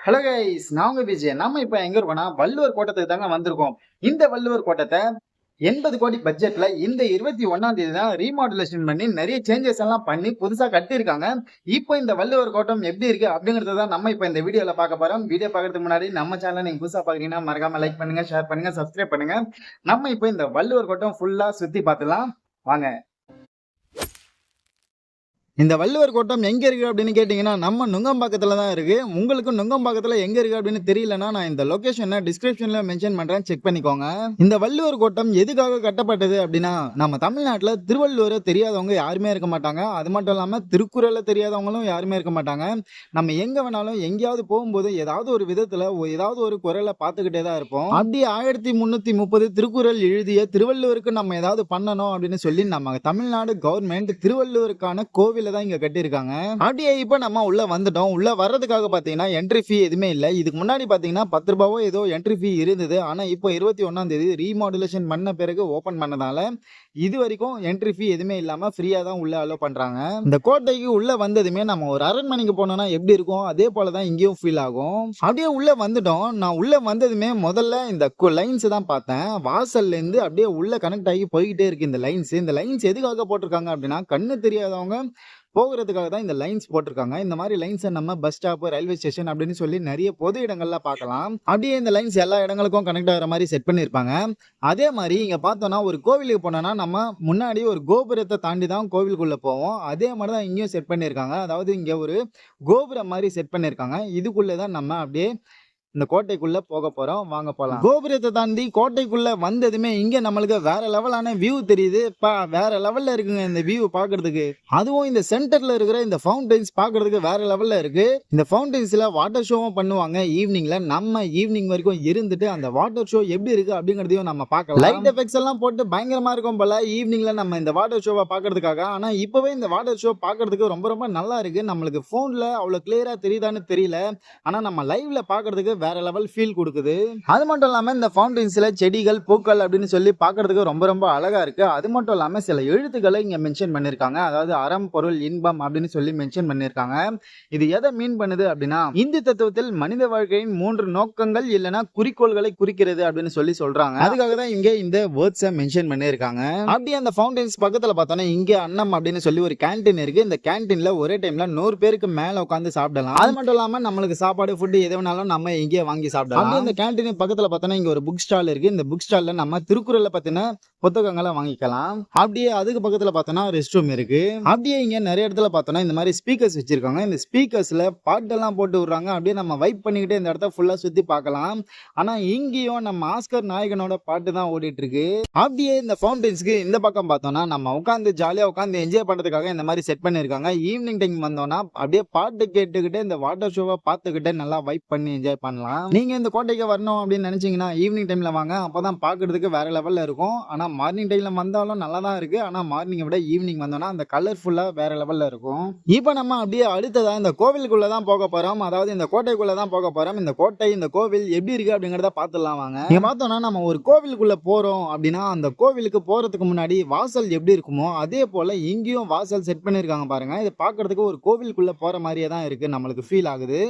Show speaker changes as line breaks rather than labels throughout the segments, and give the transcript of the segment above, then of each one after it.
Hello guys, நான் உங்க விஜய். நம்ம இப்ப எங்க இருக்கோம்னா வள்ளுவர் கோட்டத்துக்கு தாங்க வந்திருக்கோம். இந்த வள்ளுவர் கோட்டத்தை 80 கோடி பட்ஜெட்ல இந்த 21ஆம் தேதி தான் ரீமாடுலேஷன் பண்ணி நிறைய சேஞ்சஸ் எல்லாம் பண்ணி புதுசா கட்டியிருக்காங்க. இப்போ இந்த வள்ளுவர் கோட்டம் எப்படி இருக்கு அப்படிங்கறத தான் நம்ம இப்ப இந்த வீடியோல பார்க்க போறோம். வீடியோ பார்க்கறதுக்கு முன்னாடி நம்ம சேனலை நீங்க புதுசா பாக்குறீங்கன்னா மறக்காம லைக் பண்ணுங்க, ஷேர் பண்ணுங்க, சப்ஸ்கிரைப் பண்ணுங்க. நம்ம இப்போ இந்த வள்ளுவர் கோட்டம் ஃபுல்லா சுத்தி பார்த்துலாம் வாங்க. இந்த வள்ளுவர் கோட்டம் எங்க இருக்கு அப்படின்னு கேட்டீங்கன்னா நம்ம நுங்கம்பாக்கத்துல தான் இருக்கு. உங்களுக்கு நுங்கம்பாக்கத்துல எங்க இருக்கு அப்படின்னு தெரியலன்னா நான் இந்த லொகேஷனை டிஸ்கிரிப்ஷன்ல மென்ஷன் பண்றேன், செக் பண்ணிக்கோங்க. இந்த வள்ளுவர் கோட்டம் எதுக்காக கட்டப்பட்டது அப்படின்னா, நம்ம தமிழ்நாட்டுல திருவள்ளுவரை தெரியாதவங்க யாருமே இருக்க மாட்டாங்க. அது மட்டும் இல்லாம திருக்குறளை தெரியாதவங்களும் யாருமே இருக்க மாட்டாங்க. நம்ம எங்க வேணாலும் எங்கேயாவது போகும்போது ஏதாவது ஒரு விதத்துல ஏதாவது ஒரு குறளை பார்த்துக்கிட்டே தான் இருப்போம். அப்படி 1330 திருக்குறள் எழுதிய திருவள்ளுவருக்கு நம்ம ஏதாவது பண்ணணும் அப்படின்னு சொல்லி நம்ம தமிழ்நாடு கவர்மெண்ட் திருவள்ளுவருக்கான கோவில் தான் இங்க கட்டியிருக்காங்க. அப்படியே இப்ப நம்ம உள்ள வந்துட்டோம். உள்ள வர்றதுக்காக பாத்தீங்கன்னா என்ட்ரி ஃபீ எதுவுமே இல்ல. இதுக்கு முன்னாடி பாத்தீங்கன்னா 10 ரூபாவோ ஏதோ என்ட்ரி ஃபீ இருந்தது. ஆனா இப்போ 21ஆம் தேதி ரீமாடுலேஷன் பண்ண பிறகு ஓபன் பண்ணதால இது வரைக்கும் என்ட்ரி ஃபீ எதுவுமே இல்லாம ஃப்ரீயா தான் உள்ள அலோ பண்றாங்க. இந்த கோட்டைக்கு உள்ள வந்ததுமே நம்ம ஒரு அரண்மனைக்கு போனோம்னா எப்படி இருக்கும் அதே போலதான் இங்கேயும் ஃபீல் ஆகும். அப்படியே உள்ள வந்துட்டோம். நான் உள்ள வந்ததுமே முதல்ல இந்த லைன்ஸ் தான் பார்த்தேன். வாசல்ல இருந்து அப்படியே உள்ள கனெக்ட் ஆகி போய்கிட்டே இருக்கு இந்த லைன்ஸ். இந்த லைன்ஸ் எதுக்காக போட்டிருக்காங்க அப்படின்னா, கண்ணு தெரியாதவங்க போகிறதுக்காக தான் இந்த லைன்ஸ் போட்டிருக்காங்க. இந்த மாதிரி லைன்ஸை நம்ம பஸ் ஸ்டாப், ரயில்வே ஸ்டேஷன் அப்படின்னு சொல்லி நிறைய பொது இடங்கள்ல பார்க்கலாம். அப்படியே இந்த லைன்ஸ் எல்லா இடங்களுக்கும் கனெக்ட் ஆகிற மாதிரி செட் பண்ணியிருப்பாங்க. அதே மாதிரி இங்க பார்த்தோம்னா ஒரு கோவிலுக்கு போனோம்னா நம்ம முன்னாடி ஒரு கோபுரத்தை தாண்டி தான் கோவிலுக்குள்ள போவோம். அதே மாதிரி தான் இங்கேயும் செட் பண்ணியிருக்காங்க. அதாவது இங்க ஒரு கோபுரம் மாதிரி செட் பண்ணியிருக்காங்க. இதுக்குள்ளே தான் நம்ம அப்படியே இந்த கோட்டைக்குள்ள போக போறோம். வாங்க போலாம். கோபுரத்தை தாண்டி கோட்டைக்குள்ள வந்ததுமே இங்க நம்மளுக்கு வேற லெவலான வியூ தெரியுது. வேற லெவல்ல இருக்குங்க இந்த வியூ பாக்குறதுக்கு. அதுவும் இந்த சென்டர்ல இருக்கிற இந்த ஃபவுண்டைன்ஸ் பாக்குறதுக்கு வேற லெவல்ல இருக்கு. இந்த ஃபவுண்டைன்ஸ்ல வாட்டர் ஷோவும் பண்ணுவாங்க ஈவினிங்ல. நம்ம ஈவினிங் வரைக்கும் இருந்துட்டு அந்த வாட்டர் ஷோ எப்படி இருக்கு அப்படிங்கறதையும் நம்ம பார்க்கலாம். லைட் எஃபெக்ட்ஸ் எல்லாம் போட்டு பயங்கரமா இருக்கும் போல ஈவினிங்ல நம்ம இந்த வாட்டர் ஷோவை பாக்குறதுக்காக. ஆனா இப்பவே இந்த வாட்டர் ஷோ பாக்குறதுக்கு ரொம்ப ரொம்ப நல்லா இருக்கு. நம்மளுக்கு போன்ல அவ்வளவு கிளியரா தெரியுதான்னு தெரியல. ஆனா நம்ம லைவ்ல பாக்குறதுக்கு வேற லெவல் ஃபீல் கொடுக்குது. அது மட்டும் இல்லாம இந்த ஃபவுண்டைன்ஸ்ல செடிகள், பூக்கள் அப்படின்னு சொல்லி பார்க்கிறதுக்கு ரொம்ப ரொம்ப அழகா இருக்கு. அது மட்டும் இல்லாம சில எழுத்துக்களை இங்க மென்ஷன் பண்ணிருக்காங்க. அதாவது அறம், பொருள், இன்பம் அப்படின்னு சொல்லி மென்ஷன் பண்ணிருக்காங்க. இது எதை மீன் பண்ணுது அப்படின்னா, இந்து தத்துவத்தில் மனித வாழ்க்கையின் 3 நோக்கங்கள் இல்லைன்னா குறிக்கோள்களை குறிக்கிறது அப்படின்னு சொல்லி சொல்றாங்க. அதுக்காக தான் இங்க இந்த வேர்ட்ஸை மென்ஷன் பண்ணிருக்காங்க. அப்படியே அந்த ஃபவுண்டைன்ஸ் பக்கத்துல பார்த்தோன்னா இங்க அன்னம் அப்படின்னு சொல்லி ஒரு கேண்டீன் இருக்கு. இந்த கேண்டீன்ல ஒரே டைம்ல 100 பேருக்கு மேல உட்காந்து சாப்பிடலாம். அது மட்டும் இல்லாம நம்மளுக்கு சாப்பாடு, ஃபுட் எது வேணாலும் நம்ம இங்கே வாங்கி சாப்பிடலாம். இந்த கேண்டீன் பக்கத்துல பார்த்தோன்னா இங்க ஒரு புக் ஸ்டால் இருக்கு. இந்த புக் ஸ்டால்ல நம்ம திருக்குறளை பத்தின புத்தகங்களை வாங்கிக்கலாம். அப்படியே அதுக்கு பக்கத்துல பார்த்தோன்னா ரெஸ்ட் ரூம் இருக்கு. அப்படியே இங்க நிறைய இடத்துல பார்த்தோன்னா இந்த மாதிரி ஸ்பீக்கர்ஸ் வச்சிருக்காங்க. இந்த ஸ்பீக்கர்ஸ்ல பாட்டெல்லாம் போட்டு விடுறாங்க. அப்படியே நம்ம வைப் பண்ணிக்கிட்டே இந்த இடத்த ஃபுல்லா சுத்தி பார்க்கலாம். ஆனா இங்கேயும் நம்ம ஆஸ்கர் நாயகனோட பாட்டு தான் ஓடிட்டு இருக்கு. அப்படியே இந்த ஃபவுண்டைன்ஸ்க்கு இந்த பக்கம் பார்த்தோம்னா நம்ம உட்காந்து ஜாலியா உட்காந்து என்ஜாய் பண்றதுக்காக இந்த மாதிரி செட் பண்ணிருக்காங்க. ஈவினிங் டைம் வந்தோம்னா அப்படியே பாட்டு கேட்டுக்கிட்டே இந்த வாட்டர் ஷோவை பார்த்துக்கிட்டே நல்லா வைப் பண்ணி என்ஜாய் பண்ணலாம். நீங்க இந்த கோட்டைக்கு வரணும் அப்படின்னு நினைச்சீங்கன்னா ஈவினிங் டைம்ல வாங்க. அப்பதான் பாக்குறதுக்கு வேற லெவல்ல இருக்கும். ஆனா மார்னிங் டைம்ல வந்தாலும் நல்லா தான் இருக்கு. ஆனா மார்னிங் விட ஈவினிங் வந்தோம்னா அந்த கலர்ஃபுல்லா வேற லெவல்ல இருக்கும். இப்போ நம்ம அப்படியே அடுத்ததா இந்த கோவிலுக்குள்ள தான் போக போறோம். அதாவது இந்த கோட்டைக்குள்ள தான் போக போறோம். இந்த கோட்டை, இந்த கோவில் எப்படி இருக்கு அப்படிங்கறத பார்த்துடலாம் வாங்க. நீங்க பார்த்தோம்னா நம்ம ஒரு கோவிலுக்குள்ள போறோம் அப்படின்னா அந்த கோவிலுக்கு போறதுக்கு முன்னாடி வாசல் எப்படி இருக்குமோ அதே போல இங்கேயும் வாசல் செட் பண்ணிருக்காங்க பாருங்க. இது பாக்குறதுக்கு ஒரு கோவிலுக்குள்ள போற மாதிரியே தான் இருக்கு, நம்மளுக்கு ஃபீல் ஆகுது.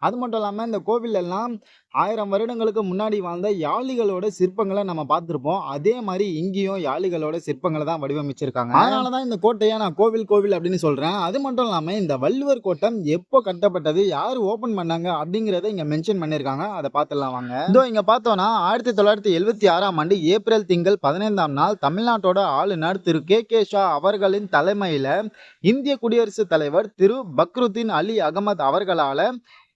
அது மட்டும் இல்லாம இந்த கோவில் எல்லாம் 1000 வருடங்களுக்கு முன்னாடி வாழ்ந்த யாளிகளோட சிற்பங்களை நம்ம பார்த்திருப்போம். அதே மாதிரி இங்கேயும் யாளிகளோட சிற்பங்களை தான் வடிவமைச்சிருக்காங்க. அதனாலதான் இந்த கோட்டையை நான் கோவில் கோவில் அப்படின்னு சொல்றேன். அது மட்டும் இல்லாம இந்த வள்ளுவர் கோட்டம் எப்போ கட்டப்பட்டது, யார் ஓபன் பண்ணாங்க அப்படிங்கறத இங்க மென்ஷன் பண்ணிருக்காங்க. அதை பார்த்துடலாம் வாங்க. இதோ இங்க பார்த்தோம்னா 1976ஆம் ஆண்டு ஏப்ரல் திங்கள் 15ஆம் நாள் தமிழ்நாட்டோட ஆளுநர் திரு கே ஷா அவர்களின் தலைமையில இந்திய குடியரசுத் தலைவர் திரு பக்ருதீன் அலி அகமது அவர்களால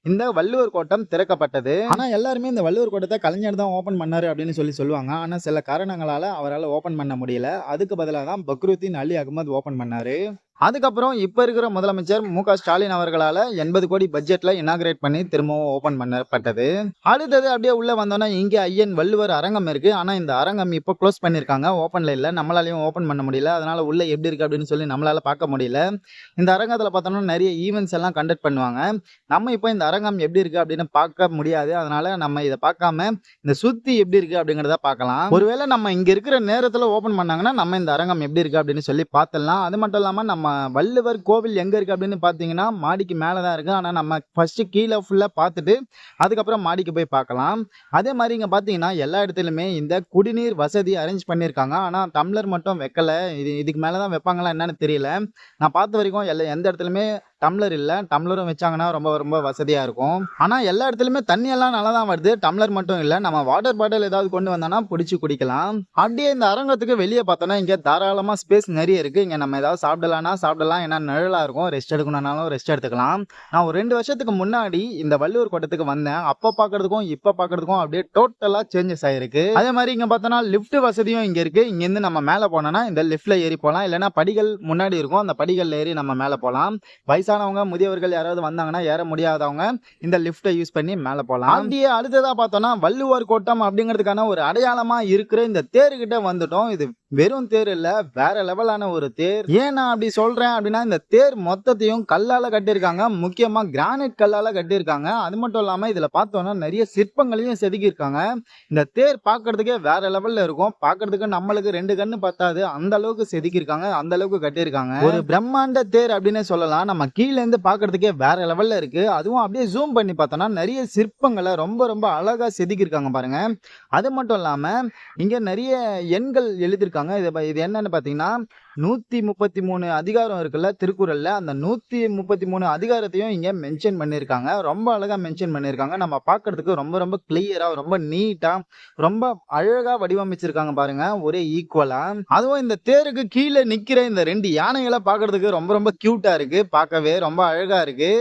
இந்த வள்ளுவர் கோட்டம் திறக்கப்பட்டது. ஆனா எல்லாருமே இந்த வள்ளுவர் கோட்டத்தை கலைஞர் தான் ஓபன் பண்ணாரு அப்படின்னு சொல்லுவாங்க. ஆனா சில காரணங்களால அவரால் ஓபன் பண்ண முடியல. அதுக்கு பதிலாக தான் பக்ருதீன் அலி அகமது ஓபன் பண்ணாரு. அதுக்கப்புறம் இப்ப இருக்கிற முதலமைச்சர் மு.க. ஸ்டாலின் அவர்களால 80 கோடி பட்ஜெட்ல இனாகிரேட் பண்ணி திரும்பவும் ஓபன் பண்ணப்பட்டது. அடுத்தது அப்படியே உள்ள வந்தோம்னா இங்க ஐயன் வள்ளுவர் அரங்கம் இருக்கு. ஆனா இந்த அரங்கம் இப்போ க்ளோஸ் பண்ணிருக்காங்க, ஓபன்ல இல்ல. நம்மளாலையும் ஓபன் பண்ண முடியல. அதனால உள்ள எப்படி இருக்கு அப்படின்னு சொல்லி நம்மளால பார்க்க முடியல. இந்த அரங்கத்துல பார்த்தோம்னா நிறைய ஈவெண்ட்ஸ் எல்லாம் கண்டக்ட் பண்ணுவாங்க. நம்ம இப்போ இந்த அரங்கம் எப்படி இருக்கு அப்படின்னு பார்க்க முடியாது. அதனால நம்ம இதை பார்க்காம இந்த சுத்தி எப்படி இருக்கு அப்படிங்கறத பார்க்கலாம். ஒருவேளை நம்ம இங்க இருக்கிற நேரத்துல ஓபன் பண்ணாங்கன்னா நம்ம இந்த அரங்கம் எப்படி இருக்கு அப்படின்னு சொல்லி பார்த்தலாம். அது மட்டும் இல்லாம நம்ம நம்ம வள்ளுவர் கோவில் எங்க இருக்கு அப்படின்னு பாத்தீங்கன்னா மாடிக்கு மேலதான் இருக்கு. ஆனா நம்ம ஃபர்ஸ்ட் கீழே ஃபுல்லா பார்த்துட்டு அதுக்கப்புறம் மாடிக்கு போய் பார்க்கலாம். அதே மாதிரி இங்க பாத்தீங்கன்னா எல்லா இடத்துலயுமே இந்த குடிநீர் வசதி அரேஞ்ச் பண்ணிருக்காங்க. ஆனா டம்ளர் மட்டும் வைக்கல. இதுக்கு மேலதான் வைப்பாங்களா என்னன்னு தெரியல. நான் பார்த்த வரைக்கும் எந்த இடத்துலயுமே டம்ளர் இல்ல. டம்ளரும் வச்சாங்கன்னா ரொம்ப ரொம்ப வசதியா இருக்கும். ஆனா எல்லா இடத்துலயுமே தண்ணி எல்லாம் நல்லா தான் வருது. டம்ளர் மட்டும் இல்ல. நம்ம வாட்டர் பாட்டில் ஏதாவது கொண்டு வந்தோம்னா பிடிச்சி குடிக்கலாம். அப்படியே இந்த அரங்கத்துக்கு வெளியே பார்த்தோம்னா இங்க தாராளமா ஸ்பேஸ் நிறைய இருக்கு. இங்க நம்ம ஏதாவது சாப்பிடலாம். ஏன்னா நிழலா இருக்கும். ரெஸ்ட் எடுக்கணும்னாலும் ரெஸ்ட் எடுத்துக்கலாம். நான் ஒரு 2 வருஷத்துக்கு முன்னாடி இந்த வள்ளுவர் கோட்டத்துக்கு வந்தேன். அப்ப பாக்குறதுக்கும் இப்ப பாக்குறதுக்கும் அப்படியே டோட்டலா சேஞ்சஸ் ஆயிருக்கு. அதே மாதிரி இங்க பார்த்தோம்னா லிஃப்ட் வசதியும் இங்க இருக்கு. இங்க இருந்து நம்ம மேல போனோம்னா இந்த லிஃப்ட்ல ஏறி போலாம். இல்லைன்னா படிகள் முன்னாடி இருக்கும். அந்த படிகள்ல ஏறி நம்ம மேல போலாம். வயசானவங்க முதியவர்கள் யாராவது வந்தாங்கன்னா ஏற முடியாதவங்க இந்த லிஃப்ட்டை யூஸ் பண்ணி மேல போலாம். அப்படியே அடுத்ததா பார்த்தோம்னா வள்ளுவர் கோட்டம் அப்படிங்கிறதுக்கான ஒரு அடையாளமா இருக்கிற இந்த தேர்கிட்ட வந்துட்டோம். இது வெறும் தேர் இல்ல, வேற லெவலான ஒரு தேர். ஏன் நான் அப்படி சொல்றேன் அப்படின்னா இந்த தேர் மொத்தத்தையும் கல்லால கட்டியிருக்காங்க. முக்கியமா கிரானைட் கல்லால கட்டியிருக்காங்க. அது மட்டும் இல்லாம இதுல பார்த்தோம்னா நிறைய சிற்பங்களையும் செதுக்கி இருக்காங்க. இந்த தேர் பாக்குறதுக்கே வேற லெவல்ல இருக்கும். பாக்குறதுக்கு நம்மளுக்கு 2 கண்ணு பத்தாது, அந்த அளவுக்கு செதுக்கி இருக்காங்க, அந்த அளவுக்கு கட்டியிருக்காங்க. ஒரு பிரம்மாண்ட தேர் அப்படின்னு சொல்லலாம். நம்ம கீழே இருந்து பாக்குறதுக்கே வேற லெவல்ல இருக்கு. அதுவும் அப்படியே ஜூம் பண்ணி பார்த்தோம்னா நிறைய சிற்பங்களை ரொம்ப ரொம்ப அழகா செதுக்கி இருக்காங்க பாருங்க. அது மட்டும் இல்லாம இங்க நிறைய எண்கள் எழுதியிருக்காங்க. இது என்னன்னு பாத்தீங்கன்னா 133 அதிகாரம் இருக்குல்ல திருக்குறள்ல, அந்த 133 அதிகாரத்தையும் இங்க மென்ஷன் பண்ணிருக்காங்க. ரொம்ப அழகா மென்ஷன் பண்ணிருக்காங்க. நம்ம பாக்குறதுக்கு ரொம்ப ரொம்ப கிளியரா, ரொம்ப நீட்டா, ரொம்ப அழகா வடிவமைச்சிருக்காங்க பாருங்க. ஒரே ஈக்குவலா. அதுவும் இந்த தேருக்கு கீழே நிக்கிற இந்த 2 யானைகளை பாக்குறதுக்கு ரொம்ப ரொம்ப கியூட்டா இருக்கு. பார்க்கவே ரொம்ப அழகா இருக்கு.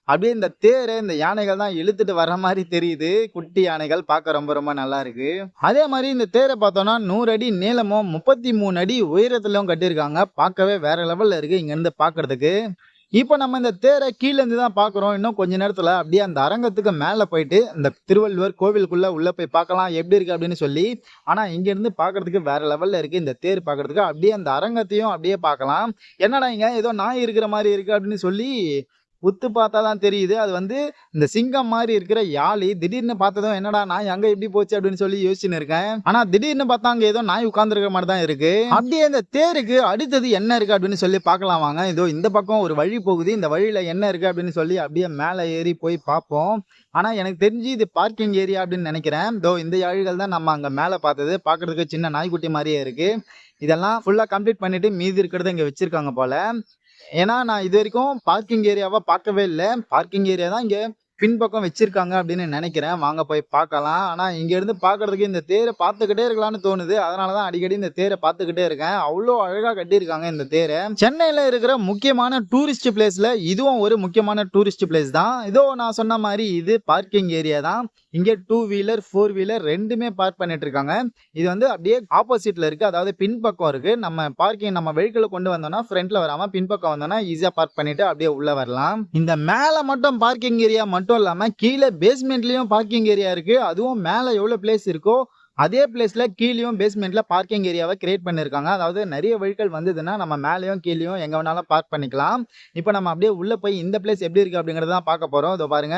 அப்படியே இந்த தேரை இந்த யானைகள் தான் இழுத்துட்டு வர்ற மாதிரி தெரியுது. குட்டி யானைகள் பார்க்க ரொம்ப ரொம்ப நல்லா இருக்கு. அதே மாதிரி இந்த தேரை பார்த்தோம்னா 100 அடி நீளமும் 33 அடி உயரத்திலும் கட்டியிருக்காங்க. பார்க்கவே வேற லெவல்ல இருக்கு இங்க இருந்து பாக்குறதுக்கு. இப்போ நம்ம இந்த தேரை கீழே இருந்து தான் பாக்குறோம். இன்னும் கொஞ்ச நேரத்துல அப்படியே அந்த அரங்கத்துக்கு மேல போயிட்டு இந்த திருவள்ளுவர் கோவிலுக்குள்ள உள்ள போய் பார்க்கலாம் எப்படி இருக்கு அப்படின்னு சொல்லி. ஆனா இங்க இருந்து பாக்குறதுக்கு வேற லெவல்ல இருக்கு இந்த தேர் பாக்குறதுக்கு. அப்படியே அந்த அரங்கத்தையும் அப்படியே பார்க்கலாம். என்னடா இங்க ஏதோ நாய் இருக்கிற மாதிரி இருக்கு அப்படின்னு சொல்லி உத்து பார்த்தாதான் தெரியுது. அது வந்து இந்த சிங்கம் மாதிரி இருக்கிற யாழி. திடீர்னு பார்த்ததும் என்னடா நாய் அங்க எப்படி போச்சு அப்படின்னு சொல்லி யோசிச்சுன்னு இருக்கேன். ஆனா திடீர்னு பார்த்தா அங்க ஏதோ நாய் உட்கார்ந்து இருக்கிற மாதிரி தான் இருக்கு. அப்படியே இந்த தேருக்கு அடுத்தது என்ன இருக்கு அப்படின்னு சொல்லி பார்க்கலாம் வாங்க. இதோ இந்த பக்கம் ஒரு வழி போகுது. இந்த வழியில என்ன இருக்கு அப்படின்னு சொல்லி அப்படியே மேல ஏறி போய் பார்ப்போம். ஆனா எனக்கு தெரிஞ்சு இது பார்க்கிங் ஏரியா அப்படின்னு நினைக்கிறேன். இதோ இந்த யாழிகள் தான் நம்ம அங்க மேல பார்த்தது. பாக்குறதுக்கு சின்ன நாய்க்குட்டி மாதிரியே இருக்கு. இதெல்லாம் ஃபுல்லா கம்ப்ளீட் பண்ணிட்டு மீதி இருக்கிறத இங்க வச்சிருக்காங்க போல. ஏன்னா நான் இது வரைக்கும் பார்க்கிங் ஏரியாவா பார்க்கவே இல்லை. பார்க்கிங் ஏரியா தான் இங்க பின்பக்கம் வச்சிருக்காங்க அப்படின்னு நினைக்கிறேன். வாங்க போய் பார்க்கலாம். ஆனா இங்க இருந்து பாக்குறதுக்கு இந்த தேரை பார்த்துக்கிட்டே இருக்கலாம்னு தோணுது. அதனாலதான் அடிக்கடி இந்த தேரை பார்த்துக்கிட்டே இருக்கேன். அவ்வளோ அழகா கட்டியிருக்காங்க இந்த தேரை. சென்னையில இருக்கிற முக்கியமான டூரிஸ்ட் பிளேஸ்ல இதுவும் ஒரு முக்கியமான டூரிஸ்ட் பிளேஸ் தான். இதோ நான் சொன்ன மாதிரி இது பார்க்கிங் ஏரியா தான். இங்க 2 வீலர் 4 வீலர் ரெண்டுமே பார்க் பண்ணிட்டு இருக்காங்க. இது வந்து அப்படியே ஆப்போசிட்ல இருக்கு. அதாவது பின்பக்கம் இருக்கு. நம்ம பார்க்கிங் நம்ம வெஹிக்கிள் கொண்டு வந்தோம்னா ஃப்ரண்ட்ல வராம பின்பக்கம் வந்தோம்னா ஈஸியா பார்க் பண்ணிட்டு அப்படியே உள்ள வரலாம். இந்த மேல மட்டும் பார்க்கிங் ஏரியா மட்டும் இல்லாம கீழே பேஸ்மெண்ட்லயும் பார்க்கிங் ஏரியா இருக்கு. அதுவும் மேல எவ்வளவு பிளேஸ் இருக்கோ அதே பிளேஸ்ல கீழேயும் பேஸ்மெண்ட்ல பார்க்கிங் ஏரியாவை கிரியேட் பண்ணிருக்காங்க. அதாவது நிறைய வெஹிக்கிள் வந்ததுன்னா நம்ம மேலேயும் கீழேயும் எங்க வேணாலும் பார்க் பண்ணிக்கலாம். இப்போ நம்ம அப்படியே உள்ள போய் இந்த பிளேஸ் எப்படி இருக்கு அப்படிங்கறத பார்க்க போறோம். இதோ பாருங்க,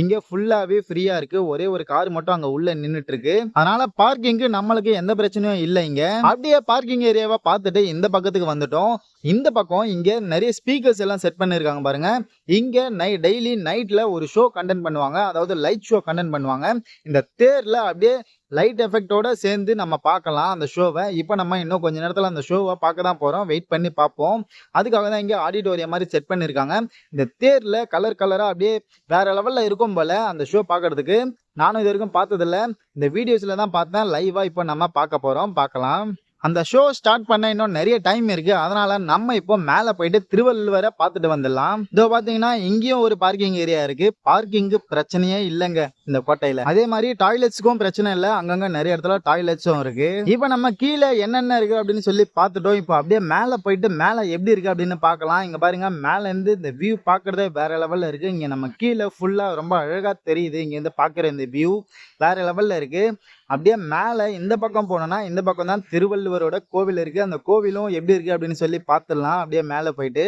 இங்க ஃபுல்லாவே ஃப்ரீயா இருக்கு. ஒரே ஒரு கார் மட்டும் அங்க உள்ள நின்னுட்டு இருக்கு. அதனால பார்க்கிங்க்கு நம்மளுக்கு எந்த பிரச்சனையும் இல்லை. இங்க அப்படியே பார்க்கிங் ஏரியாவை பார்த்துட்டு இந்த பக்கத்துக்கு வந்துட்டோம். இந்த பக்கம் இங்க நிறைய ஸ்பீக்கர்ஸ் எல்லாம் செட் பண்ணிருக்காங்க பாருங்க. இங்க டெய்லி நைட்ல ஒரு ஷோ கண்டென்ட் பண்ணுவாங்க. அதாவது லைட் ஷோ கண்டென்ட் பண்ணுவாங்க. இந்த தேர்ல அப்படியே லைட் எஃபெக்டோட சேர்ந்து நம்ம பார்க்கலாம் அந்த ஷோவை. இப்போ நம்ம இன்னும் கொஞ்ச நேரத்தில் அந்த ஷோவை பார்க்க தான் போறோம். வெயிட் பண்ணி பார்ப்போம். அதுக்காக தான் இங்கே ஆடிட்டோரியம் மாதிரி செட் பண்ணியிருக்காங்க. இந்த தேர்ல கலர் கலரா அப்படியே வேற லெவல்ல இருக்கும் போல அந்த ஷோ பார்க்கறதுக்கு. நானும் இது வரைக்கும் பார்த்ததில்ல. இந்த வீடியோஸ்ல தான் பார்த்தேன். லைவா இப்போ நம்ம பார்க்க போறோம். பார்க்கலாம். அந்த ஷோ ஸ்டார்ட் பண்ண இன்னும் நிறைய டைம் இருக்கு. அதனால நம்ம இப்போ மேல போயிட்டு திருவள்ளுவரை பார்த்துட்டு வந்துடலாம். இதோ பாத்தீங்கன்னா இங்கேயும் ஒரு பார்க்கிங் ஏரியா இருக்கு. பார்க்கிங்கு பிரச்சனையே இல்லைங்க இந்த கோட்டையில. அதே மாதிரி டாய்லெட்ஸுக்கும் பிரச்சனை இல்லை. அங்கங்க நிறைய இடத்துல டாய்லெட்ஸும் இருக்கு. இப்ப நம்ம கீழே என்னென்ன இருக்கு அப்படின்னு சொல்லி பார்த்துட்டோம். இப்போ அப்படியே மேல போயிட்டு மேல எப்படி இருக்கு அப்படின்னு பார்க்கலாம். இங்க பாருங்க, மேல இருந்து இந்த வியூ பாக்குறதே வேற லெவல்ல இருக்கு. இங்க நம்ம கீழே ஃபுல்லா ரொம்ப அழகா தெரியுது. இங்க இருந்து பாக்குற இந்த வியூ வேற லெவல்ல இருக்கு. அப்படியே மேல இந்த பக்கம் போனோம்னா இந்த பக்கம் தான் திருவள்ளுவரோட கோவில் இருக்கு. அந்த கோவிலும் எப்படி இருக்கு அப்படின்னு சொல்லி பார்த்துடலாம். அப்படியே மேல போயிட்டு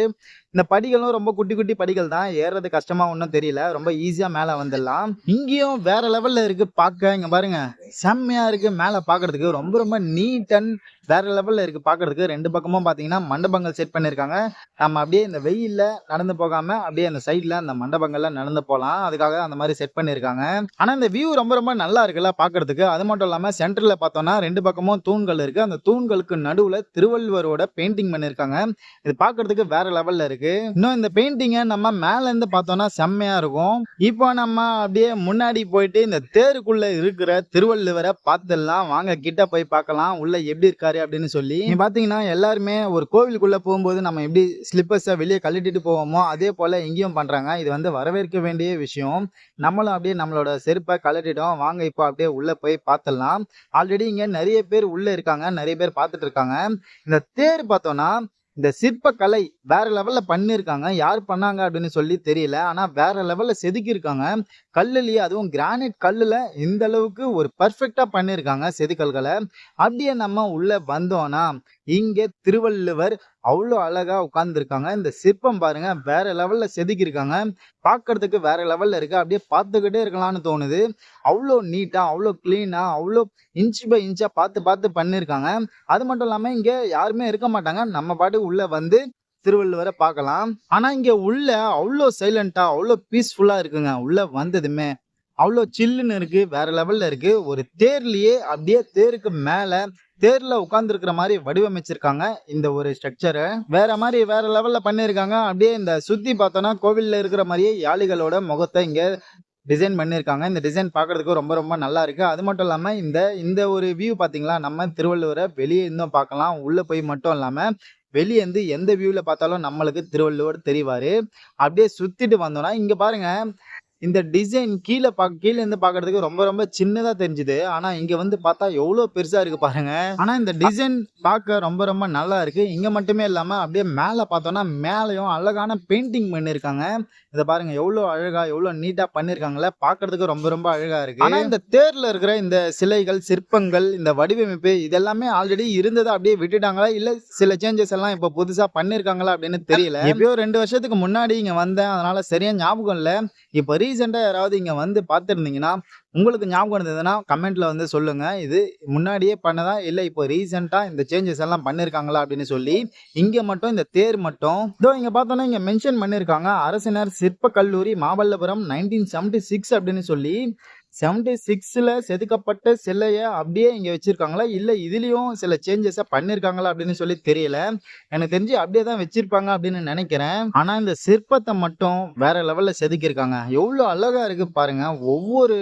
இந்த படிகளும் ரொம்ப குட்டி குட்டி படிகள் தான். ஏறது கஷ்டமா ஒன்றும் தெரியல. ரொம்ப ஈஸியா மேல வந்துடலாம். இங்கேயும் வேற லெவல்ல இருக்கு பார்க்க. இங்க பாருங்க, செம்மையா இருக்கு. மேல பாக்குறதுக்கு ரொம்ப ரொம்ப நீட் அண்ட் வேற லெவல்ல இருக்கு பாக்குறதுக்கு. 2 பக்கமும் பாத்தீங்கன்னா மண்டபங்கள் செட் பண்ணிருக்காங்க. நம்ம அப்படியே இந்த வெயில்ல நடந்து போகாம அப்படியே அந்த சைடுல அந்த மண்டபங்கள்ல நடந்து போலாம். அதுக்காக அந்த மாதிரி செட் பண்ணிருக்காங்க. ஆனா இந்த வியூ ரொம்ப ரொம்ப நல்லா இருக்குல்ல பாக்குறதுக்கு. அது மட்டும் இல்லாம சென்டர்ல பார்த்தோம்னா 2 பக்கமும் தூண்கள் இருக்கு. அந்த தூண்களுக்கு நடுவுல திருவள்ளுவரோட பெயிண்டிங் பண்ணிருக்காங்க. இது பாக்குறதுக்கு வேற லெவல்ல இருக்கு. இன்னும் இந்த பெயிண்டிங்க நம்ம மேல இருந்து பார்த்தோம்னா செம்மையா இருக்கும். இப்போ நம்ம அப்படியே முன்னாடி போயிட்டு இந்த தேருக்குள்ள இருக்கிற திருவள்ளுவரை பார்த்துடலாம். வாங்க கிட்ட போய் பார்க்கலாம் உள்ள எப்படி இருக்காரு அப்படின்னு சொல்லி. நீங்க பாத்தீங்கன்னா எல்லாருமே ஒரு கோவிலுக்குள்ள போகும்போது நம்ம எப்படி ஸ்லிப்பர்ஸை வெளியே கழட்டிட்டு போவோமோ அதே போல இங்கேயும் பண்றாங்க. இது வந்து வரவேற்க வேண்டிய விஷயம். நம்மளும் அப்படியே நம்மளோட செருப்பை கழட்டிட்டோம். வாங்க இப்போ அப்படியே உள்ள போய் பார்த்துடலாம். ஆல்ரெடி இங்க நிறைய பேர் உள்ள இருக்காங்க, நிறைய பேர் பார்த்துட்டு இருக்காங்க. இந்த தேர் பார்த்தோம்னா இந்த சிற்ப கலை வேற லெவல்ல பண்ணிருக்காங்க. யார் பண்ணாங்க அப்படின்னு சொல்லி தெரியல. ஆனா வேற லெவல்ல செதுக்கி இருக்காங்க. கல்லுலயே அதுவும் கிரானைட் கல்லுல இந்த அளவுக்கு ஒரு பர்ஃபெக்டா பண்ணிருக்காங்க செதுக்கல்களை. அப்படியே நம்ம உள்ள வந்தோம்னா இங்க திருவள்ளுவர் அவ்வளோ அழகா உட்கார்ந்துருக்காங்க. இந்த சிற்பம் பாருங்க வேற லெவல்ல செதுக்கி இருக்காங்க. பார்க்கிறதுக்கு வேற லெவல்ல இருக்கு. அப்படியே பார்த்துக்கிட்டே இருக்கலாம்னு தோணுது. அவ்வளோ நீட்டா, அவ்வளோ கிளீனா, அவ்வளோ இன்ச் பை இன்ச்சா பார்த்து பார்த்து பண்ணிருக்காங்க. அது மட்டும் இல்லாம இங்க யாருமே இருக்க மாட்டாங்க. நம்ம பாட்டுக்கு உள்ள வந்து திருவள்ளுவரை பார்க்கலாம். ஆனா இங்க உள்ள அவ்வளோ சைலண்டா, அவ்வளோ பீஸ்ஃபுல்லா இருக்குங்க. உள்ள வந்ததுமே அவ்வளோ சில்லுன்னு இருக்கு. வேற லெவல்ல இருக்கு. ஒரு தேர்லயே அப்படியே தேருக்கு மேல தேர்ல உட்கார்ந்து இருக்கிற மாதிரி வடிவமைச்சிருக்காங்க இந்த ஒரு ஸ்ட்ரக்சரை. வேற மாதிரி வேற லெவல்ல பண்ணிருக்காங்க. அப்படியே இந்த சுத்தி பார்த்தோம்னா கோவில்ல இருக்கிற மாதிரியே யாளிகளோட முகத்தை இங்க டிசைன் பண்ணியிருக்காங்க. இந்த டிசைன் பார்க்கறதுக்கு ரொம்ப ரொம்ப நல்லா இருக்கு. அது மட்டும் இல்லாம இந்த இந்த ஒரு வியூ பாத்தீங்களா, நம்ம திருவள்ளுவரை வெளியே இருந்தும் பார்க்கலாம். உள்ள போய் மட்டும் இல்லாம வெளியே இருந்து எந்த வியூல பார்த்தாலும் நம்மளுக்கு திருவள்ளுவர் தெரிவாரு. அப்படியே சுத்திட்டு வந்தோம்னா இங்க பாருங்க இந்த டிசைன் கீழ இருந்து பாக்குறதுக்கு ரொம்ப ரொம்ப சின்னதா தெரிஞ்சுது. ஆனா இங்க வந்து பார்த்தா எவ்வளவு பெருசா இருக்கு பாருங்க. ஆனா இந்த டிசைன் பார்க்க ரொம்ப ரொம்ப நல்லா இருக்கு. இங்க மட்டுமே இல்லாம அப்படியே மேல பார்த்தோம்னா மேலயும் அழகான பெயிண்டிங் பண்ணிருக்காங்க. இத பாருங்க எவ்வளவு அழகா எவ்வளவு நீட்டா பண்ணிருக்காங்கல்ல. பாக்குறதுக்கு ரொம்ப ரொம்ப அழகா இருக்கு. ஆனா இந்த தேர்ல இருக்கிற இந்த சிலைகள், சிற்பங்கள், இந்த வடிவமைப்பு இதெல்லாமே ஆல்ரெடி இருந்ததை அப்படியே விட்டுட்டாங்களா இல்ல சில சேஞ்சஸ் எல்லாம் இப்ப புதுசா பண்ணிருக்காங்களா அப்படின்னு தெரியல. எப்பயோ 2 வருஷத்துக்கு முன்னாடி இங்க வந்தேன். அதனால சரியா ஞாபகம் இல்ல. இப்ப ரீசெண்டா யாராவது இங்க வந்து பார்த்திருந்தீங்கன்னா உங்களுக்கு ஞாபகம் இருந்ததுன்னா கமெண்ட்ல வந்து சொல்லுங்க. இது முன்னாடியே பண்ணதா இல்ல இப்போ ரீசெண்டா இந்த சேஞ்சஸ் எல்லாம் பண்ணிருக்காங்களா அப்படின்னு சொல்லி. இங்க மட்டும் இந்த தேர் மட்டும் இதோ இங்க பார்த்தோம்னா இங்க மென்ஷன் பண்ணிருக்காங்க அரசினர் சிற்ப கல்லூரி மாமல்லபுரம் 1976 அப்படின்னு சொல்லி. 76ல செதுக்கப்பட்ட சிலைய அப்படியே இங்க வச்சிருக்காங்களா இல்ல இதுலயும் சில சேஞ்சஸ பண்ணிருக்காங்களா அப்படின்னு சொல்லி தெரியல. எனக்கு தெரிஞ்சு அப்படியே தான் வச்சிருப்பாங்க அப்படின்னு நினைக்கிறேன். ஆனா இந்த சிற்பத்தை மட்டும் வேற லெவல்ல செதுக்கி இருக்காங்க. எவ்வளவு அழகா இருக்கு பாருங்க. ஒவ்வொரு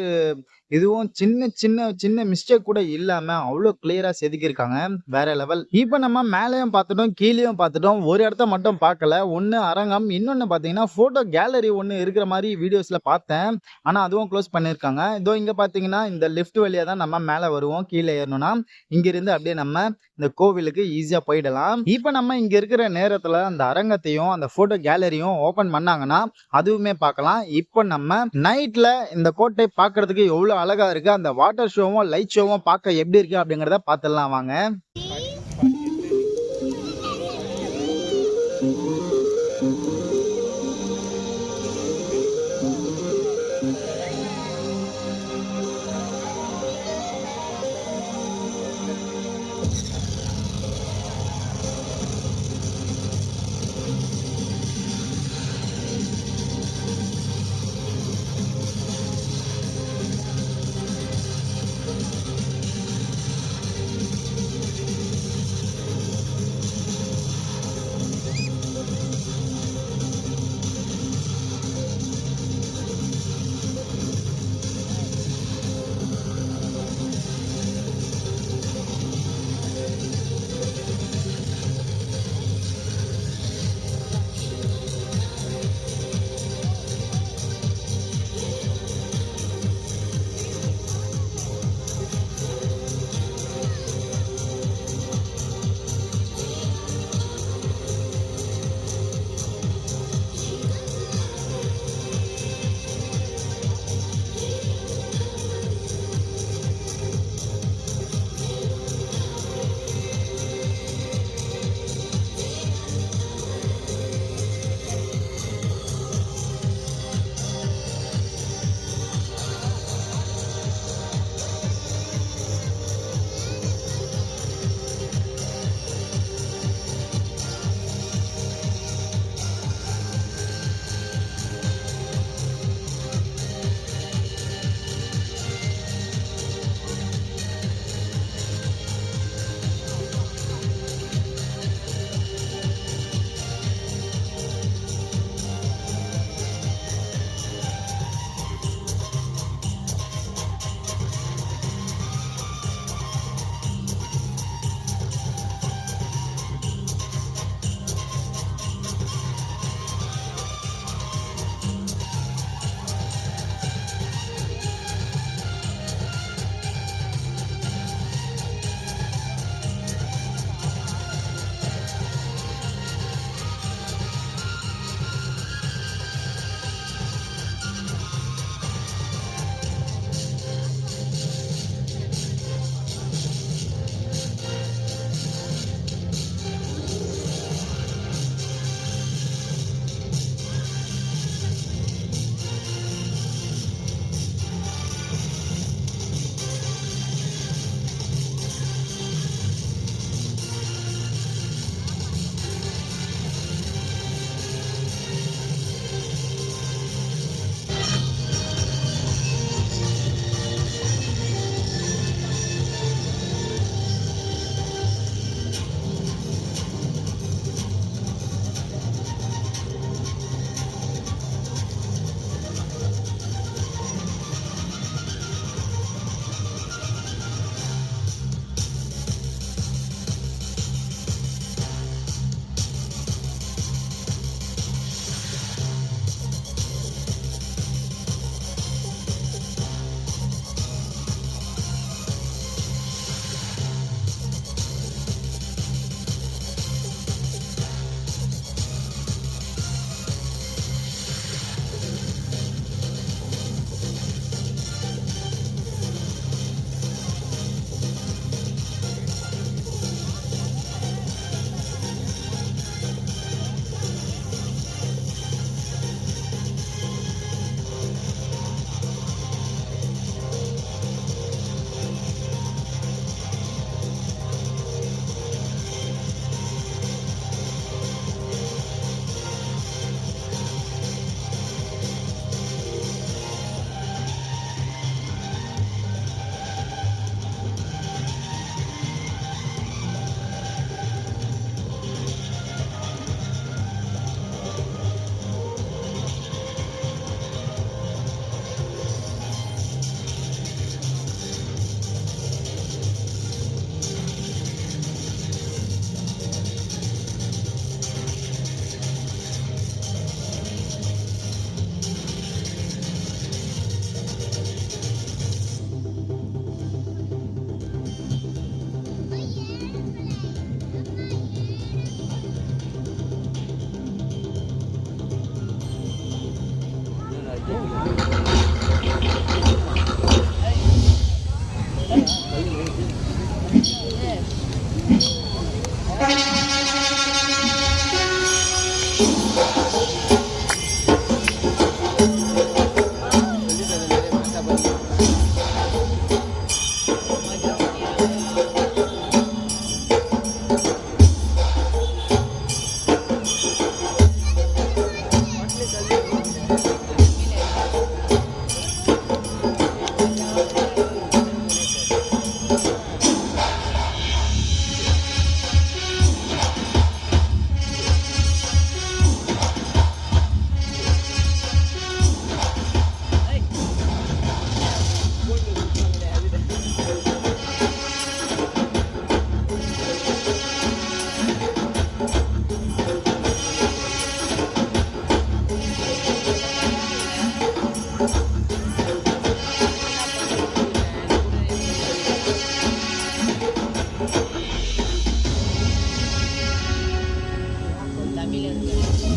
இதுவும் சின்ன சின்ன சின்ன மிஸ்டேக் கூட இல்லாம அவ்வளோ கிளியரா செதுக்கியிருக்காங்க. வேற லெவல். இப்ப நம்ம மேலேயும் பார்த்துட்டோம், கீழேயும் பார்த்துட்டோம். ஒரு இடத்த மட்டும் பார்க்கல. ஒன்னு அரங்கம், இன்னொன்னு பாத்தீங்கன்னா போட்டோ கேலரி ஒன்னு இருக்கிற மாதிரி வீடியோஸ்ல பார்த்தேன். ஆனா அதுவும் க்ளோஸ் பண்ணிருக்காங்க. இதோ இங்க பாத்தீங்கன்னா இந்த லிஃப்ட் வழியா தான் நம்ம மேல வருவோம். கீழே ஏறணும்னா இங்க இருந்து அப்படியே நம்ம இந்த கோவிலுக்கு ஈஸியா போயிடலாம். இப்ப நம்ம இங்க இருக்கிற நேரத்துல அந்த அரங்கத்தையும் அந்த போட்டோ கேலரியும் ஓபன் பண்ணாங்கன்னா அதுவுமே பார்க்கலாம். இப்ப நம்ம நைட்ல இந்த கோட்டை பார்க்கிறதுக்கு எவ்வளவு அழகா இருக்கு. அந்த வாட்டர் ஷோவும் லைட் ஷோவும் பார்க்க எப்படி இருக்கு அப்படிங்கறத பார்த்துடலாம் வாங்க.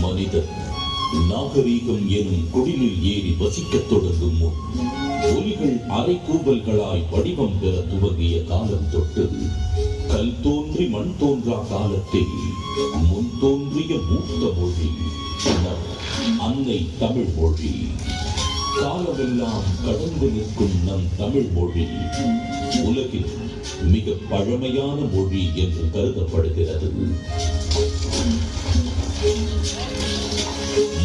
மனிதன் நாகரீகம் எனும் குடிலில் ஏறி வசிக்கத் தொடங்கும் முன் ஒலிகள் அரைக்கூவல்களாய் வடிவம் பெற துவங்கிய காலம் தொட்டு கல் தோன்றி மண் தோன்றா காலத்தில் முன் தோன்றிய மூத்த மொழி நம் அன்னை தமிழ் மொழி. காலமெல்லாம் கடந்து நிற்கும் நம் தமிழ் மொழி உலகில் மிக பழமையான மொழி என்று கருதப்படுகிறது.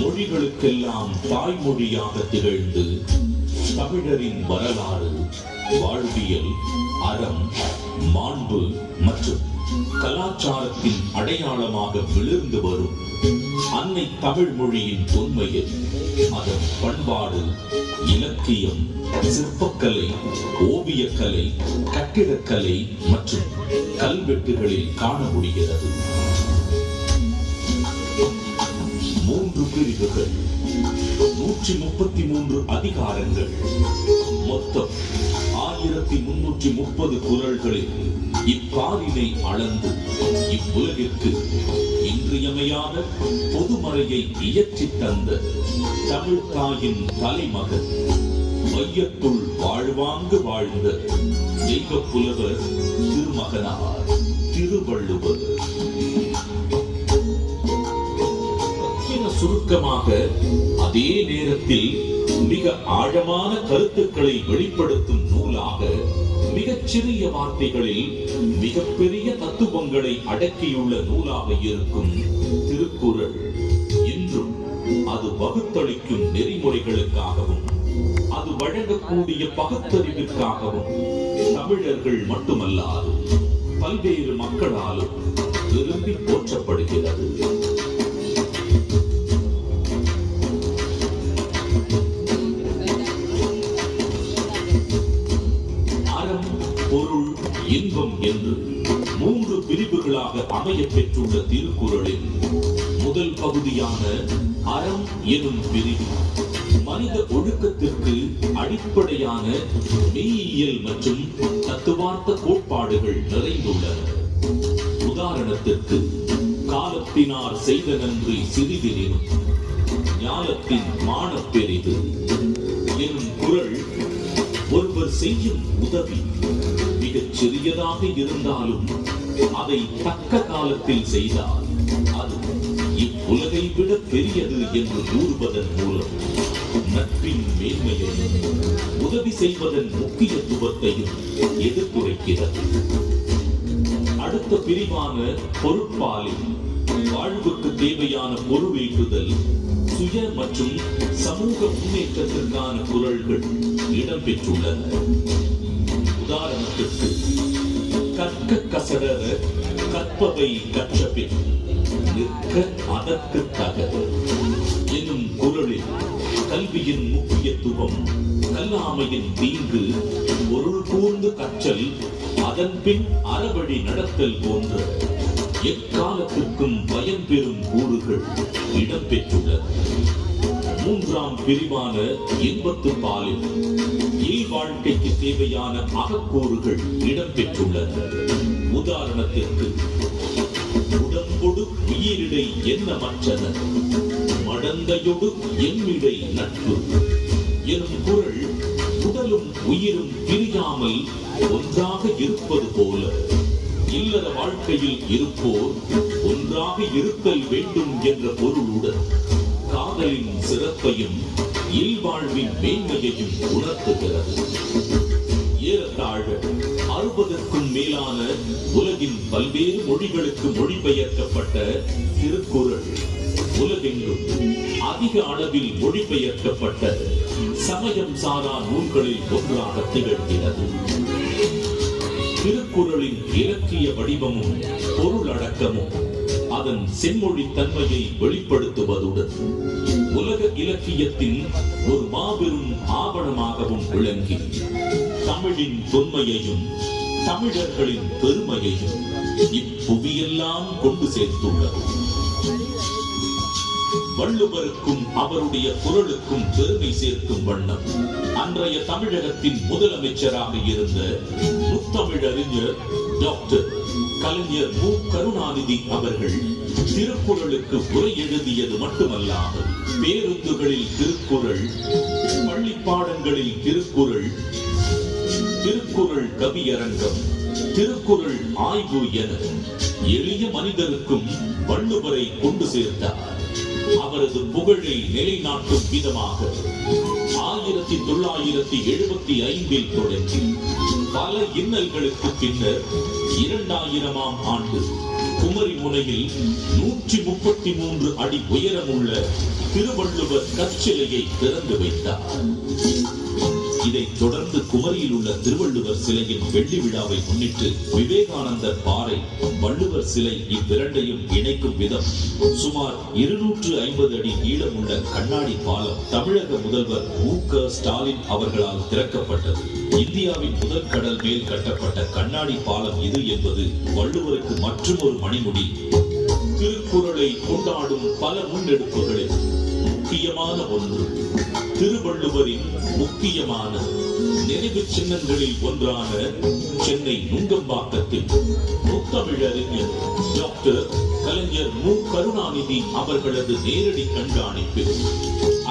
மொழிகளுக்கெல்லாம் தாய்மொழியாக திகழ்ந்து தமிழரின் வரலாறு, வாழ்வியல், அறம், மாண்பு மற்றும் கலாச்சாரத்தின் அடையாளமாக விழுந்து வரும் அன்னை தமிழ் மொழியின் தொன்மையை அதன் பண்பாடு, இலக்கியம், சிற்பக்கலை, ஓவியக்கலை, கட்டிடக்கலை மற்றும் கல்வெட்டுகளில் காண முடிகிறது. 3 பிரிவுகள், 133 அதிகாரங்கள், மொத்தம் 1330 குறள்களில் இப்பாரினை அளந்து இவ்வுலகிற்கு இன்றியமையாத பொதுமறையை இயற்றித் தந்த தமிழ் தாயின் தலைமகன், மையத்துள் வாழ்வாங்கு வாழ்ந்த தெய்வ புலவர் திருமகனார் திருவள்ளுவர். சுருக்கமாக அதே நேரத்தில் மிக ஆழமான கருத்துக்களை வெளிப்படுத்தும் நூலாக மிகச்சிறிய வார்த்தைகளில் மிகப்பெரிய தத்துவங்களை அடக்கியுள்ள நூலாக இருக்கும் திருக்குறள் இன்றும் அது வகுத்தளிக்கும் நெறிமுறைகளுக்காகவும் அது வழங்கக்கூடிய பகுத்தறிவிற்காகவும் தமிழர்கள் மட்டுமல்லாது பல்வேறு மக்களாலும் விரும்பி போற்றப்படுகிறது. பொருள், இன்பம் என்று 3 பிரிவுகளாக அமைய பெற்றுள்ள திருக்குறளின் முதல் பகுதியான அறம் எனும் பிரிவு மனித ஒழுக்கத்திற்கு அடிப்படையான மெய்யியல் மற்றும் தத்துவார்த்த கோட்பாடுகள் நிறைந்துள்ளன. உதாரணத்திற்கு, காலத்தினார் செய்த நன்றி சிறிதெனினும் ஞானத்தின் மானப் பெரிது எனும் குறள் ஒருவர் செய்யும் உதவி மிகச் சிறியதாக இருந்தாலும் அதை தக்க காலத்தில் செய்தால் அது இவ்வுலகை விட பெரியது என்று கூறுவதன் மூலம் நட்பின் மேன்மையையும் உதவி செய்வதன் முக்கியத்துவத்தையும் எடுத்துரைக்கிறது. அடுத்த பிரிவான பொருட்பாலில் வாழ்வுக்கு தேவையான பொருளீட்டுதல், சுய மற்றும் சமூக முன்னேற்றத்திற்கான குறள்கள் இடம்பெற்றுள்ளன. உதாரணத்திற்கு, கற்க கசடர கற்பவை கற்றபின் நிற்க அதற்கு தக எனும் குறளில் கல்வியின் முக்கியத்துவம், கல்லாமையின் தீங்கு, பொருள் கூர்ந்து கற்றல், அதன் பின் அறவழி நடத்தல் போன்ற எக்காலத்திற்கும் பயன் பெறும் கூறுகள் இடம்பெற்றுள்ளன. 3ஆம் பிரிவான இன்பத்து பாலில் வாழ்க்கைக்கு தேவையான அகக்கூறுகள் இடம்பெற்றுள்ளன. உதாரணத்திற்கு, உடம்பொடு உயிரிடை எண்ணமற்றன, மடந்தையொடு எம்மிடை நட்பு எனும் குறள் உடலும் உயிரும் பிரியாமல் ஒன்றாக இருப்பது போல இல்லற வாழ்க்கையில் இருப்போர் ஒன்றாக இருத்தல் வேண்டும் என்ற பொருளுடன் காதலின் சிறப்பையும் இல்வாழ்வின் மேன்மையையும் உணர்த்துகிறது. ஏறத்தாழ 60க்கும் மேலான உலகின் பல்வேறு மொழிகளுக்கு மொழிபெயர்க்கப்பட்ட திருக்குறள் உலகெங்கும் அதிக அளவில் மொழிபெயர்க்கப்பட்ட சமயம் சாரா நூல்களில் ஒன்றாக திகழ்கிறது. திருக்குறளின் இலக்கிய வடிவமும் பொருளடக்கமும் அதன் செம்மொழி தன்மையை வெளிப்படுத்துவதுடன் உலக இலக்கியத்தின் ஒரு மாபெரும் ஆவணமாகவும் விளங்கி தமிழின் தொன்மையையும் தமிழர்களின் பெருமையையும் இப்புவியெல்லாம் கொண்டு சேர்த்துள்ளது. வள்ளுவருக்கும் அவருடைய குறளுக்கும் பெருமை சேர்க்கும் வண்ணம் அன்றைய தமிழகத்தின் முதலமைச்சராக இருந்த முத்தமிழறிஞர் டாக்டர் கலைஞர் மு. கருணாநிதி அவர்கள் திருக்குறளுக்கு உரை எழுதியது மட்டுமல்லாமல் பேருந்துகளில் திருக்குறள், பள்ளி பாடங்களில் திருக்குறள், திருக்குறள் கவியரங்கம், திருக்குறள் ஆய்வு என எளிய மனிதருக்கும் வள்ளுவரை கொண்டு சேர்த்தார். அவரது புகழை நிலைநாட்டும் விதமாக 1975 தொடங்கி பல இன்னல்களுக்கு பின்னர் 2000ஆம் ஆண்டு குமரி முனையில் 133 அடி உயரமுள்ள திருவள்ளுவர் கற்சிலையை திறந்து வைத்தார். இதைத் தொடர்ந்து குமரியில் உள்ள திருவள்ளுவர் சிலையின் வெள்ளி விழாவை முன்னிட்டு விவேகானந்தர் பாறை, வள்ளுவர் சிலை இவ்விரண்டையும் இணைக்கும் விதம் சுமார் 250 அடி நீளமுள்ள கண்ணாடி பாலம் தமிழக முதல்வர் மு. க. ஸ்டாலின் அவர்களால் திறக்கப்பட்டது. இந்தியாவின் முதல் கடல் மேல் கட்டப்பட்ட கண்ணாடி பாலம் இது என்பது வள்ளுவருக்கு மற்றொரு மணிமுடி. திருக்குறளை கொண்டாடும் பல முன்னெடுப்புகளில் முக்கியமான ஒன்று திருவள்ளுவரின் முக்கியமான நினைவு சின்னங்களில் ஒன்றான சென்னை நுங்கம்பாக்கத்தில் முத்தமிழறிஞர் டாக்டர் கலைஞர் மு. கருணாநிதி அவர்களது நேரடி கண்காணிப்பில்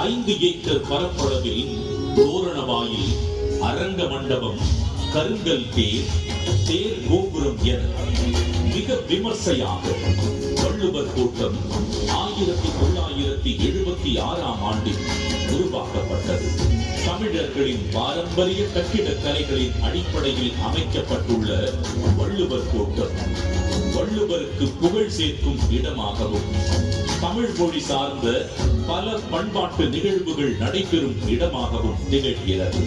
5 ஏக்கர் பரப்பளவில் தோரணவாயில், அரங்க மண்டபம், கருங்கல் தேர் கோபுரம் என மிக விமர்சையாக வள்ளுவர் கூட்டம் 1976ஆம் ஆண்டில் உருவாக்கப்பட்டது. தமிழர்களின் பாரம்பரிய கட்டிடக் கலைகளின் அடிப்படையில் அமைக்கப்பட்டுள்ள வள்ளுவர் கூட்டம் வள்ளுவருக்கு புகழ் சேர்க்கும் இடமாகவும் தமிழ் மொழி சார்ந்த பல பண்பாட்டு நிகழ்வுகள் நடைபெறும் இடமாகவும் திகழ்கிறது.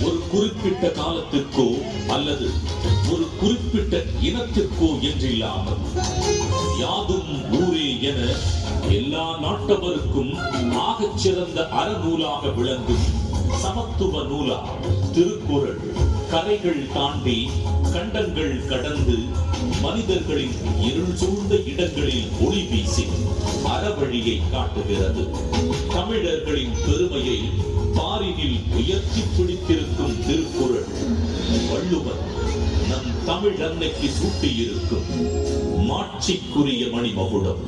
ஒரு குறிப்பிட்ட காலத்திற்கோ அல்லது ஒரு குறிப்பிட்ட இனத்திற்கோ என்றில்லாமல் யாதும் ஊரே என எல்லா நாட்டவருக்கும் ஆகச் சிறந்த அறநூலாக விளங்கும் சமத்துவ நூலா திருக்குறள் கரைகள் தாண்டி கண்டங்கள் கடந்து மனிதர்களின் இருள் சூழ்ந்த இடங்களில் ஒளி வீசி அறவழியை காட்டுகிறது. தமிழர்களின் பெருமையை பாரினில் உயர்த்தி பிடித்திருக்கும் திருக்குறள் வள்ளுவர் நம் தமிழ் அன்னைக்கு சூட்டியிருக்கும் மாட்சிக்குரிய மணிமகுடம்.